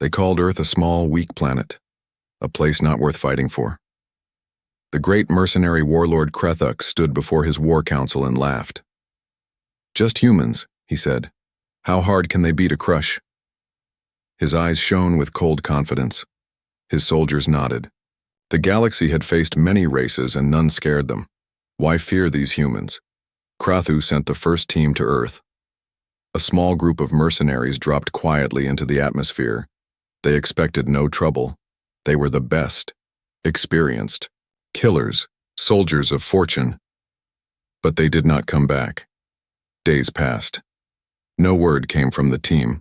They called Earth a small, weak planet, a place not worth fighting for. The great mercenary warlord Krethuk stood before his war council and laughed. "Just humans," he said. "How hard can they be to crush?" His eyes shone with cold confidence. His soldiers nodded. The galaxy had faced many races and none scared them. Why fear these humans? Krathu sent the first team to Earth. A small group of mercenaries dropped quietly into the atmosphere. They expected no trouble. They were the best, experienced, killers, soldiers of fortune. But they did not come back. Days passed. No word came from the team.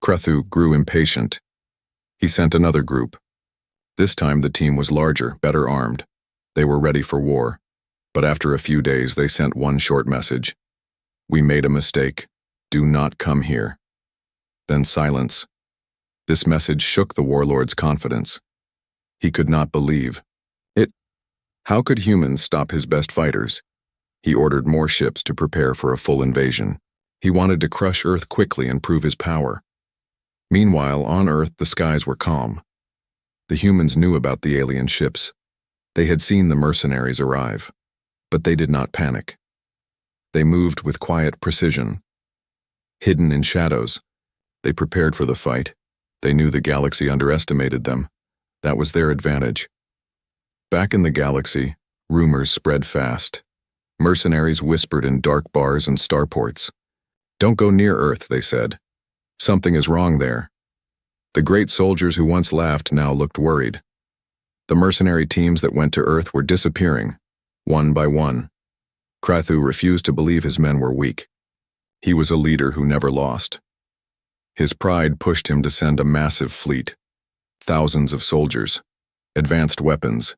Krathu grew impatient. He sent another group. This time the team was larger, better armed. They were ready for war. But after a few days they sent one short message. "We made a mistake. Do not come here." Then silence. This message shook the warlord's confidence. He could not believe it. How could humans stop his best fighters? He ordered more ships to prepare for a full invasion. He wanted to crush Earth quickly and prove his power. Meanwhile, on Earth, the skies were calm. The humans knew about the alien ships. They had seen the mercenaries arrive. But they did not panic. They moved with quiet precision. Hidden in shadows, they prepared for the fight. They knew the galaxy underestimated them. That was their advantage. Back in the galaxy, rumors spread fast. Mercenaries whispered in dark bars and starports. "Don't go near Earth," they said. "Something is wrong there." The great soldiers who once laughed now looked worried. The mercenary teams that went to Earth were disappearing, one by one. Krathu refused to believe his men were weak. He was a leader who never lost. His pride pushed him to send a massive fleet. Thousands of soldiers. Advanced weapons.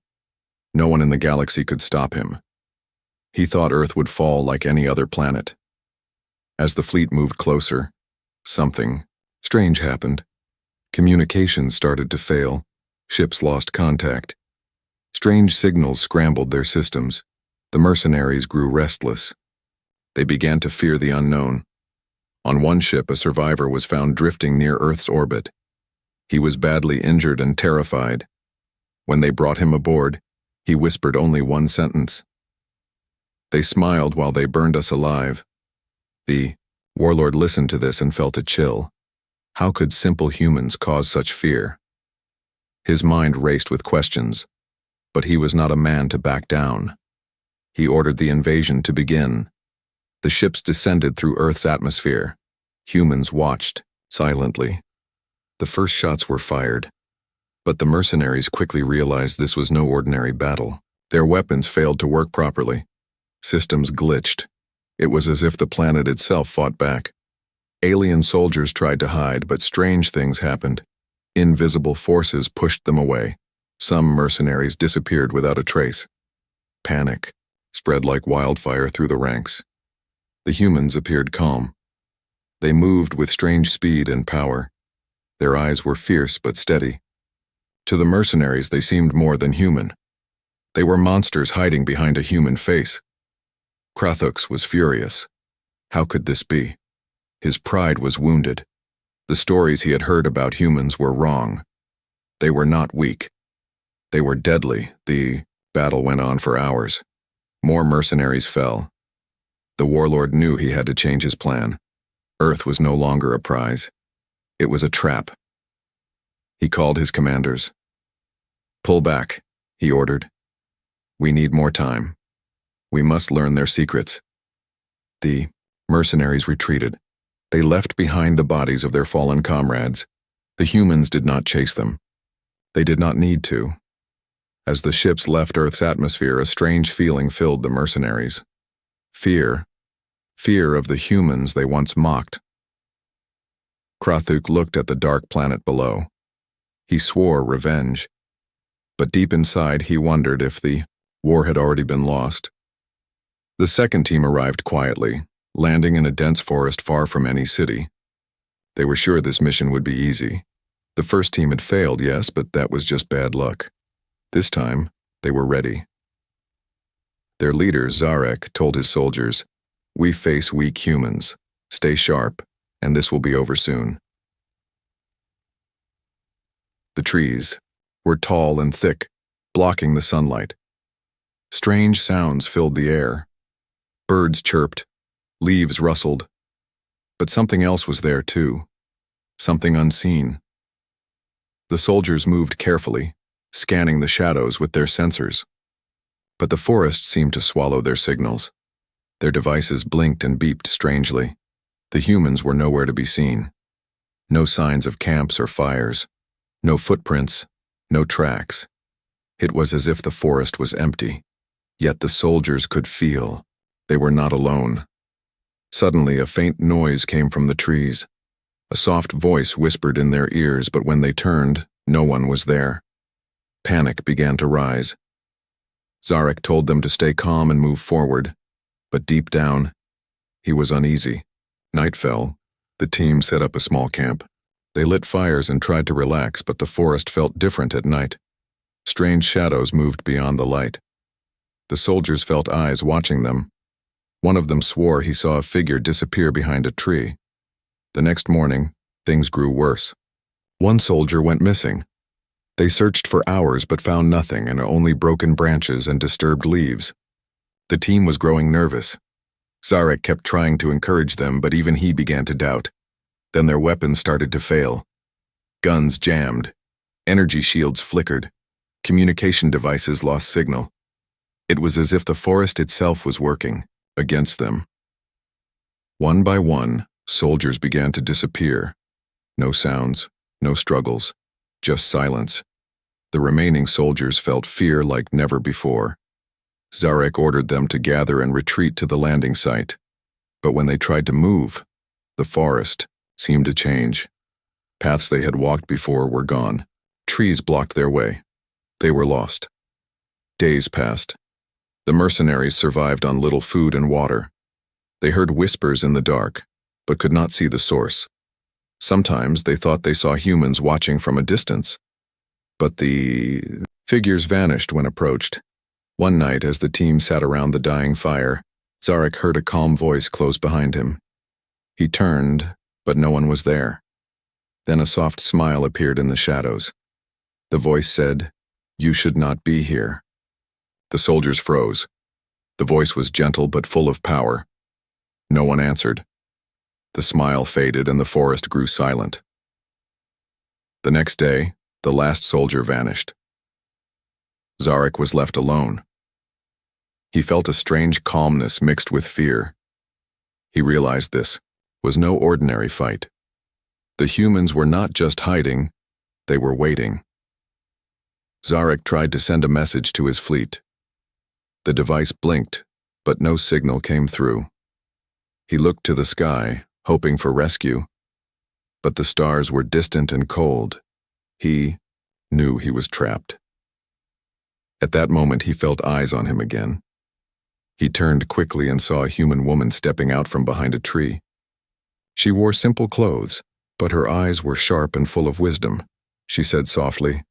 No one in the galaxy could stop him. He thought Earth would fall like any other planet. As the fleet moved closer, something strange happened. Communications started to fail. Ships lost contact. Strange signals scrambled their systems. The mercenaries grew restless. They began to fear the unknown. On one ship, a survivor was found drifting near Earth's orbit. He was badly injured and terrified. When they brought him aboard, he whispered only one sentence. "They smiled while they burned us alive." The warlord listened to this and felt a chill. How could simple humans cause such fear? His mind raced with questions, but he was not a man to back down. He ordered the invasion to begin. The ships descended through Earth's atmosphere. Humans watched, silently. The first shots were fired, but the mercenaries quickly realized this was no ordinary battle. Their weapons failed to work properly. Systems glitched. It was as if the planet itself fought back. Alien soldiers tried to hide, but strange things happened. Invisible forces pushed them away. Some mercenaries disappeared without a trace. Panic spread like wildfire through the ranks. The humans appeared calm. They moved with strange speed and power. Their eyes were fierce but steady. To the mercenaries, they seemed more than human. They were monsters hiding behind a human face. Krathux was furious. How could this be? His pride was wounded. The stories he had heard about humans were wrong. They were not weak. They were deadly. The battle went on for hours. More mercenaries fell. The warlord knew he had to change his plan. Earth was no longer a prize. It was a trap. He called his commanders. "Pull back," he ordered. "We need more time. We must learn their secrets." The mercenaries retreated. They left behind the bodies of their fallen comrades. The humans did not chase them. They did not need to. As the ships left Earth's atmosphere, a strange feeling filled the mercenaries. Fear. Fear of the humans they once mocked. Krathuk looked at the dark planet below. He swore revenge. But deep inside, he wondered if the war had already been lost. The second team arrived quietly, landing in a dense forest far from any city. They were sure this mission would be easy. The first team had failed, yes, but that was just bad luck. This time, they were ready. Their leader, Zarek, told his soldiers, "We face weak humans. Stay sharp, and this will be over soon." The trees were tall and thick, blocking the sunlight. Strange sounds filled the air. Birds chirped, leaves rustled. But something else was there too, something unseen. The soldiers moved carefully, scanning the shadows with their sensors. But the forest seemed to swallow their signals. Their devices blinked and beeped strangely. The humans were nowhere to be seen. No signs of camps or fires. No footprints, no tracks. It was as if the forest was empty. Yet the soldiers could feel they were not alone. Suddenly, a faint noise came from the trees. A soft voice whispered in their ears, but when they turned, no one was there. Panic began to rise. Zarek told them to stay calm and move forward, but deep down, he was uneasy. Night fell. The team set up a small camp. They lit fires and tried to relax, but the forest felt different at night. Strange shadows moved beyond the light. The soldiers felt eyes watching them. One of them swore he saw a figure disappear behind a tree. The next morning, things grew worse. One soldier went missing. They searched for hours but found nothing and only broken branches and disturbed leaves. The team was growing nervous. Zarek kept trying to encourage them, but even he began to doubt. Then their weapons started to fail. Guns jammed. Energy shields flickered. Communication devices lost signal. It was as if the forest itself was working against them. One by one, soldiers began to disappear. No sounds, no struggles, just silence. The remaining soldiers felt fear like never before. Zarek ordered them to gather and retreat to the landing site. But when they tried to move, the forest seemed to change. Paths they had walked before were gone. Trees blocked their way. They were lost. Days passed. The mercenaries survived on little food and water. They heard whispers in the dark, but could not see the source. Sometimes they thought they saw humans watching from a distance. But the figures vanished when approached. One night, as the team sat around the dying fire, Zarek heard a calm voice close behind him. He turned, but no one was there. Then a soft smile appeared in the shadows. The voice said, "You should not be here." The soldiers froze. The voice was gentle but full of power. No one answered. The smile faded and the forest grew silent. The next day, the last soldier vanished. Zarek was left alone. He felt a strange calmness mixed with fear. He realized this was no ordinary fight. The humans were not just hiding, they were waiting. Zarek tried to send a message to his fleet. The device blinked, but no signal came through. He looked to the sky, hoping for rescue. But the stars were distant and cold. He knew he was trapped. At that moment, he felt eyes on him again. He turned quickly and saw a human woman stepping out from behind a tree. She wore simple clothes, but her eyes were sharp and full of wisdom. She said softly,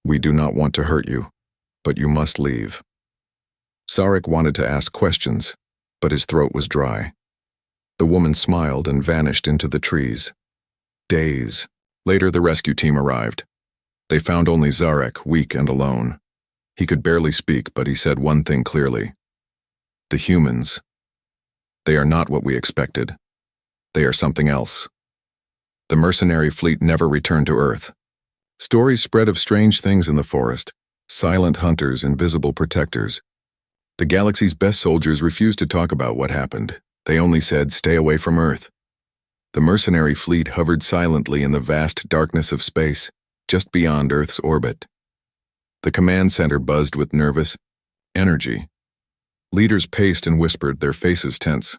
"We do not want to hurt you, but you must leave." Zarek wanted to ask questions, but his throat was dry. The woman smiled and vanished into the trees. Days later, the rescue team arrived. They found only Zarek, weak and alone. He could barely speak, but he said one thing clearly. "The humans, they are not what we expected. They are something else." The mercenary fleet never returned to Earth. Stories spread of strange things in the forest, silent hunters, invisible protectors. The galaxy's best soldiers refused to talk about what happened. They only said, "Stay away from Earth." The mercenary fleet hovered silently in the vast darkness of space, just beyond Earth's orbit. The command center buzzed with nervous energy. Leaders paced and whispered, their faces tense.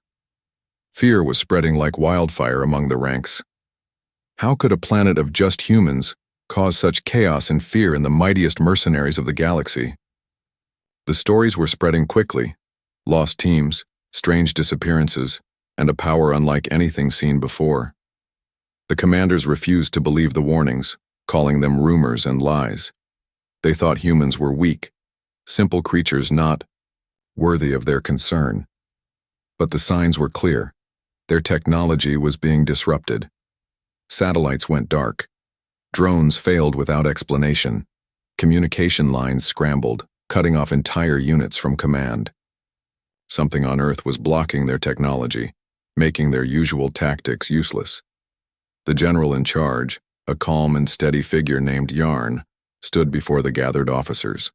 Fear was spreading like wildfire among the ranks. How could a planet of just humans cause such chaos and fear in the mightiest mercenaries of the galaxy? The stories were spreading quickly. Lost teams, strange disappearances, and a power unlike anything seen before. The commanders refused to believe the warnings, calling them rumors and lies. They thought humans were weak, simple creatures not worthy of their concern. But the signs were clear. Their technology was being disrupted. Satellites went dark. Drones failed without explanation. Communication lines scrambled, cutting off entire units from command. Something on Earth was blocking their technology, making their usual tactics useless. The general in charge, a calm and steady figure named Yarn, stood before the gathered officers.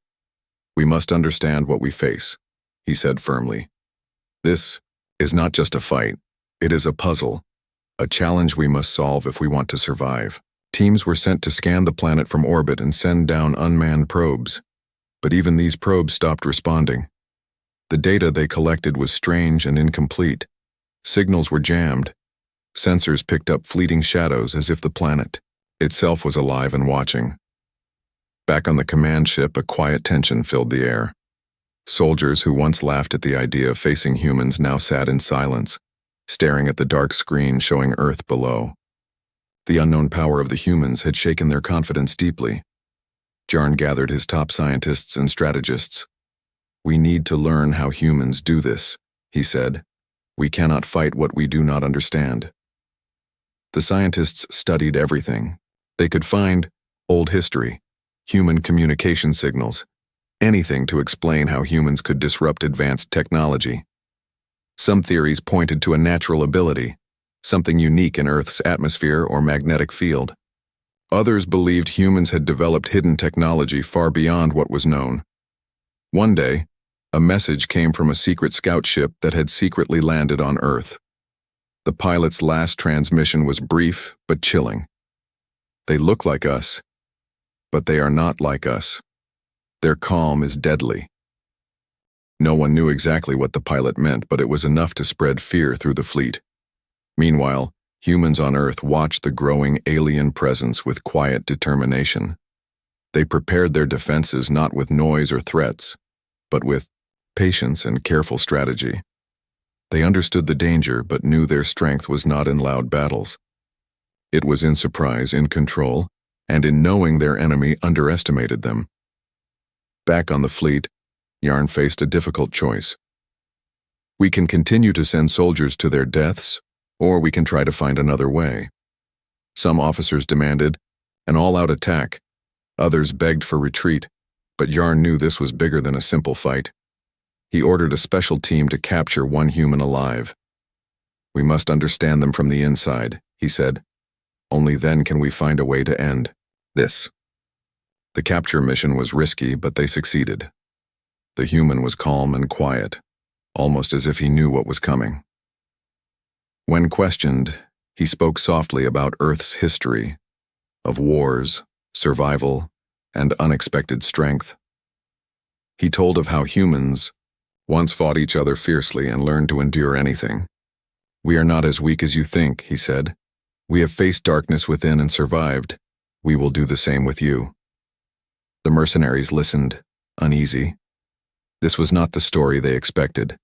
"We must understand what we face," he said firmly. "This is not just a fight. It is a puzzle, a challenge we must solve if we want to survive." Teams were sent to scan the planet from orbit and send down unmanned probes. But even these probes stopped responding. The data they collected was strange and incomplete. Signals were jammed. Sensors picked up fleeting shadows as if the planet itself was alive and watching. Back on the command ship, a quiet tension filled the air. Soldiers who once laughed at the idea of facing humans now sat in silence, staring at the dark screen showing Earth below. The unknown power of the humans had shaken their confidence deeply. Jarn gathered his top scientists and strategists. "We need to learn how humans do this," he said. "We cannot fight what we do not understand." The scientists studied everything. They could find old history, human communication signals, anything to explain how humans could disrupt advanced technology. Some theories pointed to a natural ability, something unique in Earth's atmosphere or magnetic field. Others believed humans had developed hidden technology far beyond what was known. One day, a message came from a secret scout ship that had secretly landed on Earth. The pilot's last transmission was brief but chilling. "They look like us, but they are not like us. Their calm is deadly." No one knew exactly what the pilot meant, but it was enough to spread fear through the fleet. Meanwhile, humans on Earth watched the growing alien presence with quiet determination. They prepared their defenses not with noise or threats, but with patience and careful strategy. They understood the danger but knew their strength was not in loud battles. It was in surprise, in control, and in knowing their enemy underestimated them. Back on the fleet, Yarn faced a difficult choice. "We can continue to send soldiers to their deaths, or we can try to find another way." Some officers demanded an all-out attack. Others begged for retreat, but Yarn knew this was bigger than a simple fight. He ordered a special team to capture one human alive. "We must understand them from the inside," he said. "Only then can we find a way to end this." The capture mission was risky, but they succeeded. The human was calm and quiet, almost as if he knew what was coming. When questioned, he spoke softly about Earth's history, of wars, survival, and unexpected strength. He told of how humans once fought each other fiercely and learned to endure anything. "We are not as weak as you think," he said. "We have faced darkness within and survived. We will do the same with you." The mercenaries listened, uneasy. This was not the story they expected.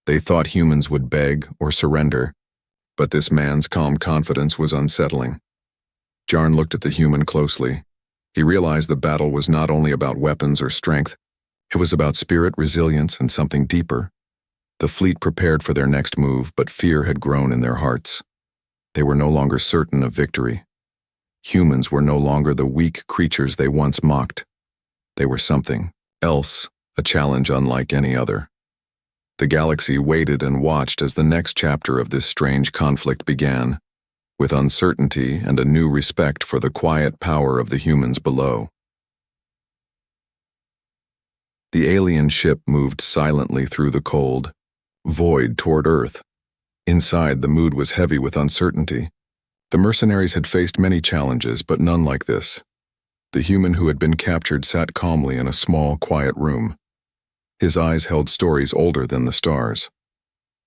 They thought humans would beg or surrender, but this man's calm confidence was unsettling. Jarn looked at the human closely. He realized the battle was not only about weapons or strength, it was about spirit, resilience, and something deeper. The fleet prepared for their next move, but fear had grown in their hearts. They were no longer certain of victory. Humans were no longer the weak creatures they once mocked. They were something else, a challenge unlike any other. The galaxy waited and watched as the next chapter of this strange conflict began, with uncertainty and a new respect for the quiet power of the humans below. The alien ship moved silently through the cold void toward Earth. Inside, the mood was heavy with uncertainty. The mercenaries had faced many challenges, but none like this. The human who had been captured sat calmly in a small, quiet room. His eyes held stories older than the stars.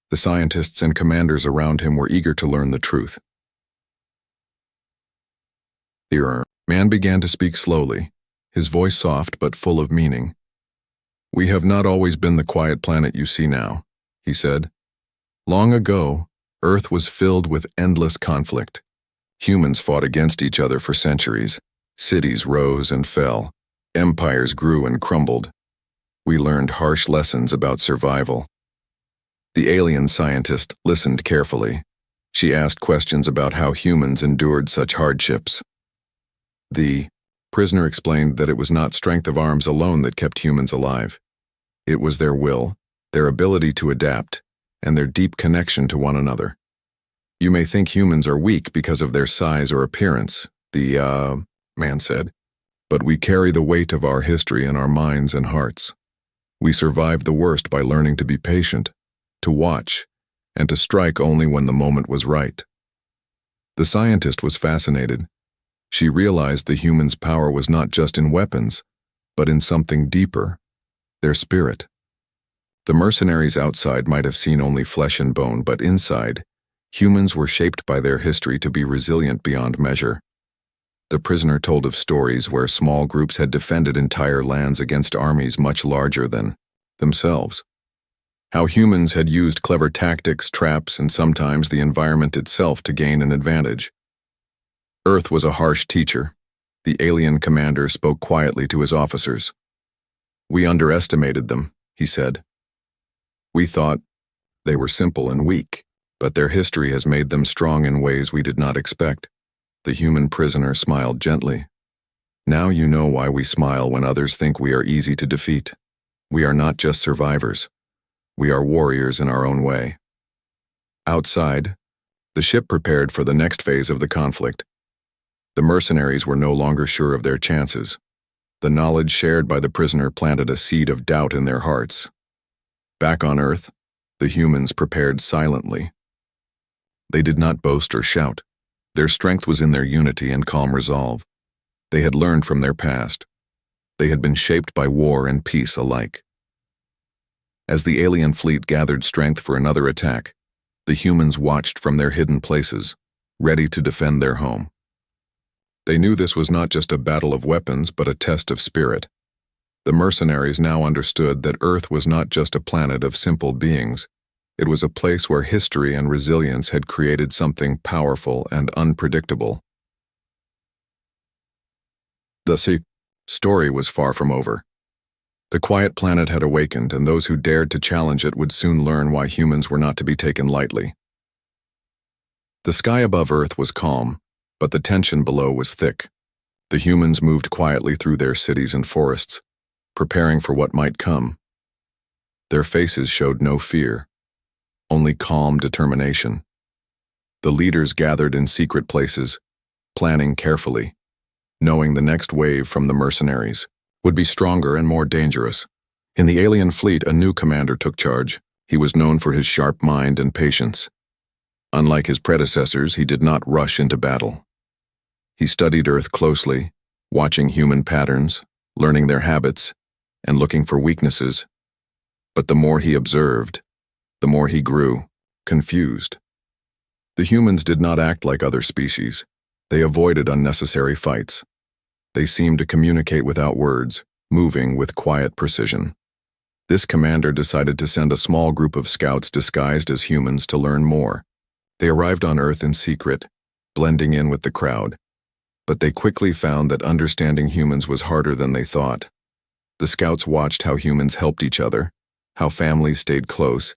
The scientists and commanders around him were eager to learn the truth. The man began to speak slowly, his voice soft but full of meaning. "We have not always been the quiet planet you see now," he said. "Long ago, Earth was filled with endless conflict. Humans fought against each other for centuries. Cities rose and fell. Empires grew and crumbled. We learned harsh lessons about survival." The alien scientist listened carefully. She asked questions about how humans endured such hardships. The prisoner explained that it was not strength of arms alone that kept humans alive. It was their will, their ability to adapt, and their deep connection to one another. You may think humans are weak because of their size or appearance, the man said, but we carry the weight of our history in our minds and hearts. We survived the worst by learning to be patient, to watch, and to strike only when the moment was right. The scientist was fascinated. She realized the human's power was not just in weapons, but in something deeper, their spirit. The mercenaries outside might have seen only flesh and bone, but inside, humans were shaped by their history to be resilient beyond measure. The prisoner told of stories where small groups had defended entire lands against armies much larger than themselves. How humans had used clever tactics, traps, and sometimes the environment itself to gain an advantage. Earth was a harsh teacher. The alien commander spoke quietly to his officers. We underestimated them, he said. We thought they were simple and weak, but their history has made them strong in ways we did not expect. The human prisoner smiled gently. Now you know why we smile when others think we are easy to defeat. We are not just survivors. We are warriors in our own way. Outside, the ship prepared for the next phase of the conflict. The mercenaries were no longer sure of their chances. The knowledge shared by the prisoner planted a seed of doubt in their hearts. Back on Earth, the humans prepared silently. They did not boast or shout. Their strength was in their unity and calm resolve. They had learned from their past. They had been shaped by war and peace alike. As the alien fleet gathered strength for another attack, the humans watched from their hidden places, ready to defend their home. They knew this was not just a battle of weapons, but a test of spirit. The mercenaries now understood that Earth was not just a planet of simple beings. It was a place where history and resilience had created something powerful and unpredictable. The story was far from over. The quiet planet had awakened, and those who dared to challenge it would soon learn why humans were not to be taken lightly. The sky above Earth was calm, but the tension below was thick. The humans moved quietly through their cities and forests, preparing for what might come. Their faces showed no fear, only calm determination. The leaders gathered in secret places, planning carefully, knowing the next wave from the mercenaries would be stronger and more dangerous. In the alien fleet, a new commander took charge. He was known for his sharp mind and patience. Unlike his predecessors, he did not rush into battle. He studied Earth closely, watching human patterns, learning their habits, and looking for weaknesses. But the more he observed, the more he grew, confused. The humans did not act like other species. They avoided unnecessary fights. They seemed to communicate without words, moving with quiet precision. This commander decided to send a small group of scouts disguised as humans to learn more. They arrived on Earth in secret, blending in with the crowd. But they quickly found that understanding humans was harder than they thought. The scouts watched how humans helped each other, how families stayed close,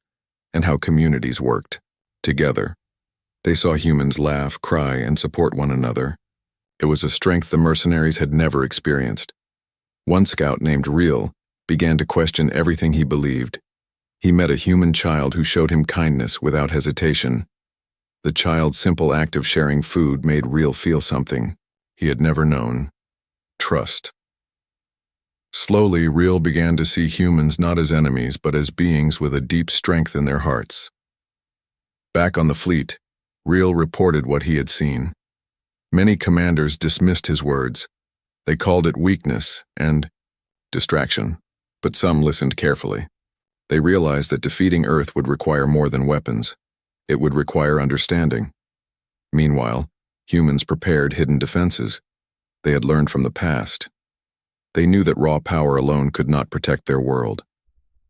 and how communities worked together. They saw humans laugh, cry, and support one another. It was a strength the mercenaries had never experienced. One scout named Real began to question everything he believed. He met a human child who showed him kindness without hesitation. The child's simple act of sharing food made Real feel something he had never known: trust. Slowly, Real began to see humans not as enemies, but as beings with a deep strength in their hearts. Back on the fleet, Real reported what he had seen. Many commanders dismissed his words. They called it weakness and distraction, but some listened carefully. They realized that defeating Earth would require more than weapons. It would require understanding. Meanwhile, humans prepared hidden defenses. They had learned from the past. They knew that raw power alone could not protect their world.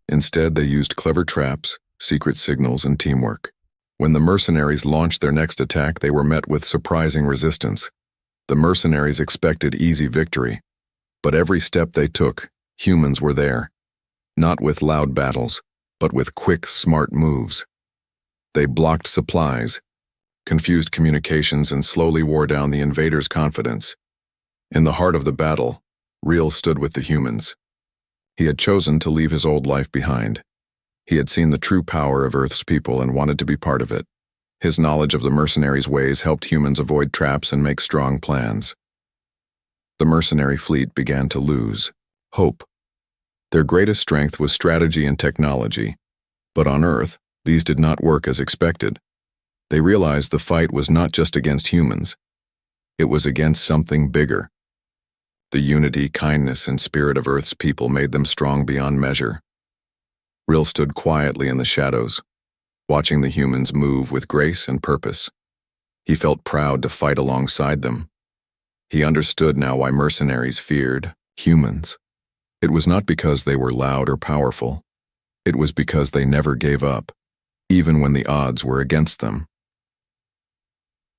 Instead, they used clever traps, secret signals, and teamwork. When the mercenaries launched their next attack, they were met with surprising resistance. The mercenaries expected easy victory, but every step they took, humans were there. Not with loud battles, but with quick, smart moves. They blocked supplies, confused communications, and slowly wore down the invaders' confidence. In the heart of the battle, Real stood with the humans. He had chosen to leave his old life behind. He had seen the true power of Earth's people and wanted to be part of it. His knowledge of the mercenaries' ways helped humans avoid traps and make strong plans. The mercenary fleet began to lose hope. Their greatest strength was strategy and technology, but on Earth, these did not work as expected. They realized the fight was not just against humans. It was against something bigger. The unity, kindness, and spirit of Earth's people made them strong beyond measure. Real stood quietly in the shadows, watching the humans move with grace and purpose. He felt proud to fight alongside them. He understood now why mercenaries feared humans. It was not because they were loud or powerful. It was because they never gave up, even when the odds were against them.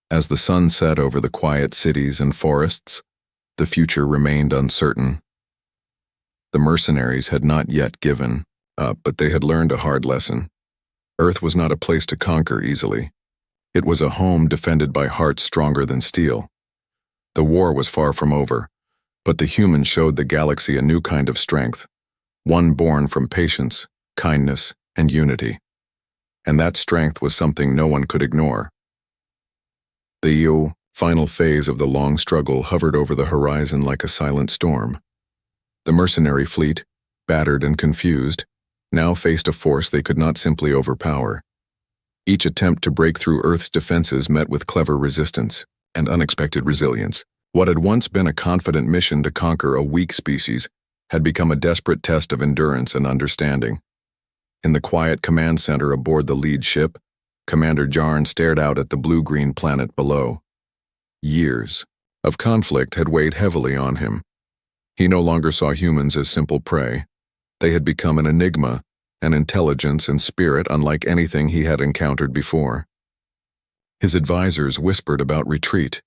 As the sun set over the quiet cities and forests, the future remained uncertain. The mercenaries had not yet given up, but they had learned a hard lesson. Earth was not a place to conquer easily. It was a home defended by hearts stronger than steel. The war was far from over, but the humans showed the galaxy a new kind of strength, one born from patience, kindness, and unity. And that strength was something no one could ignore. The final phase of the long struggle hovered over the horizon like a silent storm. The mercenary fleet, battered and confused, now faced a force they could not simply overpower. Each attempt to break through Earth's defenses met with clever resistance and unexpected resilience. What had once been a confident mission to conquer a weak species had become a desperate test of endurance and understanding. In the quiet command center aboard the lead ship, Commander Jarn stared out at the blue-green planet below. Years of conflict had weighed heavily on him. He no longer saw humans as simple prey. They had become an enigma, an intelligence and spirit unlike anything he had encountered before. His advisors whispered about retreat,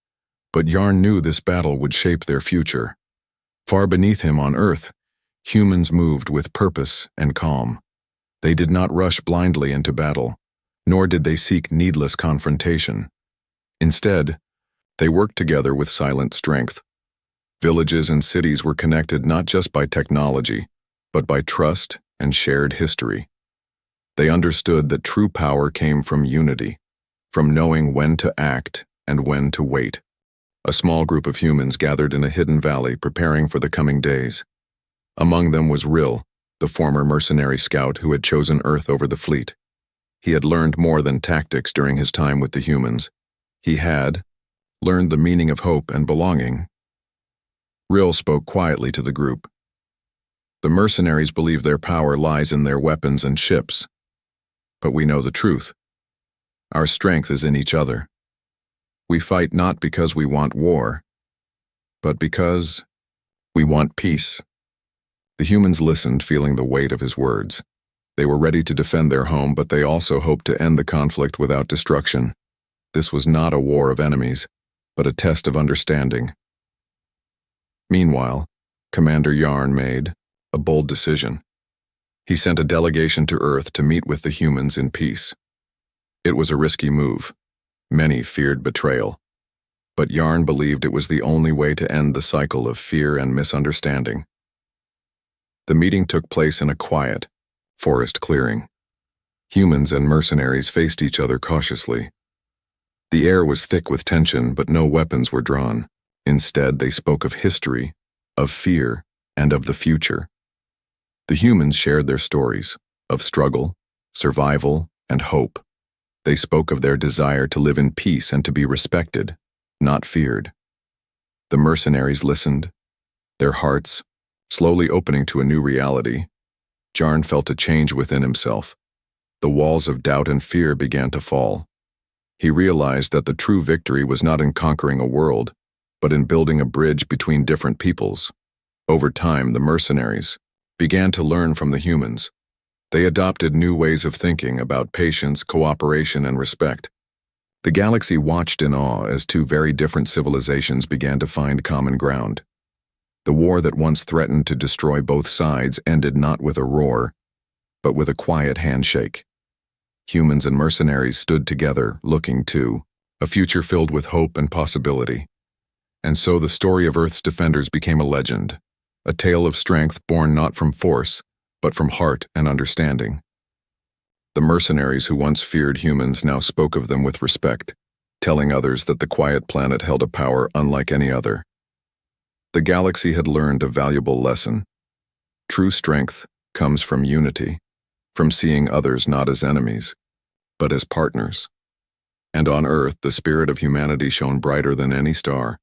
but Jarn knew this battle would shape their future. Far beneath him on Earth, humans moved with purpose and calm. They did not rush blindly into battle, nor did they seek needless confrontation. Instead, they worked together with silent strength. Villages and cities were connected not just by technology, but by trust and shared history. They understood that true power came from unity, from knowing when to act and when to wait. A small group of humans gathered in a hidden valley preparing for the coming days. Among them was Rill, the former mercenary scout who had chosen Earth over the fleet. He had learned more than tactics during his time with the humans. He had learned the meaning of hope and belonging. Rill spoke quietly to the group. The mercenaries believe their power lies in their weapons and ships. But we know the truth. Our strength is in each other. We fight not because we want war, but because we want peace. The humans listened, feeling the weight of his words. They were ready to defend their home, but they also hoped to end the conflict without destruction. This was not a war of enemies, but a test of understanding. Meanwhile, Commander Jarn made a bold decision. He sent a delegation to Earth to meet with the humans in peace. It was a risky move. Many feared betrayal. But Jarn believed it was the only way to end the cycle of fear and misunderstanding. The meeting took place in a quiet, forest clearing. Humans and mercenaries faced each other cautiously. The air was thick with tension, but no weapons were drawn. Instead, they spoke of history, of fear, and of the future. The humans shared their stories of struggle, survival, and hope. They spoke of their desire to live in peace and to be respected, not feared. The mercenaries listened, their hearts slowly opening to a new reality. Jarn felt a change within himself. The walls of doubt and fear began to fall. He realized that the true victory was not in conquering a world, but in building a bridge between different peoples. Over time, the mercenaries began to learn from the humans. They adopted new ways of thinking about patience, cooperation, and respect. The galaxy watched in awe as two very different civilizations began to find common ground. The war that once threatened to destroy both sides ended not with a roar, but with a quiet handshake. Humans and mercenaries stood together, looking to a future filled with hope and possibility. And so the story of Earth's defenders became a legend, a tale of strength born not from force, but from heart and understanding. The mercenaries who once feared humans now spoke of them with respect, telling others that the quiet planet held a power unlike any other. The galaxy had learned a valuable lesson. True strength comes from unity, from seeing others not as enemies, but as partners. And on Earth, the spirit of humanity shone brighter than any star,